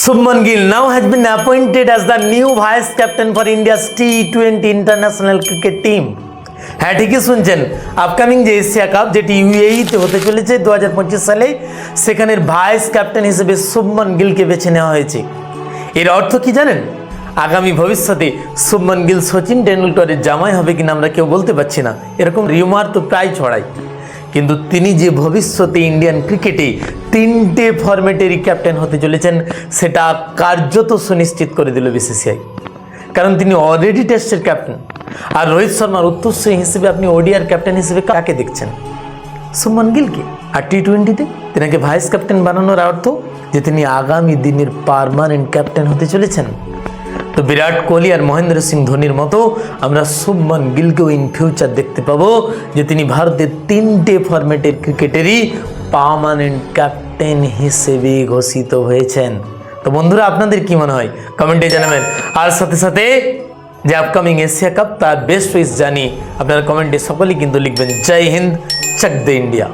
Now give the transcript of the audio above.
Subman Gill now has been appointed as the new vice captain for India's T20 international cricket team. হ্যাঁ ঠিকই শুনছেন, upcoming যে Asia cup যেটি ইউএইতে হতে চলেছে 2025 সালে, সেখানের ভাইস ক্যাপ্টেন হিসেবে শুভমান গিলকে বেছে নেওয়া হয়েছে। এর অর্থ কি জানেন? আগামী ভবিষ্যতে শুভমান গিল সচিন টেন্ডুলকরের জামাই হবে কিনা আমরা কেউ বলতে পারছি না, এরকম রিউমার তো প্রায় ছড়ায়। কিন্তু তিনি যে ভবিষ্যতে ইন্ডিয়ান ক্রিকেটে 3টে ফরম্যাটেরই ক্যাপ্টেন হতে চলেছেন সেটা কার্যত সুনিশ্চিত করে দিল বিসিসিআই। কারণ তিনি অলরেডি টেস্টের ক্যাপ্টেন, আর রোহিত শর্মার উত্তরসূরি হিসেবে আপনি ওডিআর ক্যাপ্টেন হিসেবে কাকে দেখছেন? শুভমান গিলকে। আর টি20তে তিনাকে ভাইস ক্যাপ্টেন বানানোর অর্থ যে তিনি আগামী দিনের পার্মানেন্ট ক্যাপ্টেন হতে চলেছেন। তো বিরাট কোহলি আর মহেন্দ্র সিং ধোনির মতো আমরা শুভমান গিলকেও ইন ফিউচার দেখতে পাবো যে তিনি ভারতের 3টে ফরম্যাটের ক্রিকেটেরই পার্মানেন্ট ক্যাপ্টেন হিসেবে ঘোষিত হয়েছেন। তো বন্ধুরা, আপনাদের কি মনে হয় কমেন্টে জানাবেন। আর সাথে সাথে যে আপকামিং এশিয়া কাপ তার বেস্ট উইশ জানি আপনারা কমেন্টে সকলেই কিন্তু লিখবেন জয় হিন্দ, চাক দে ইন্ডিয়া।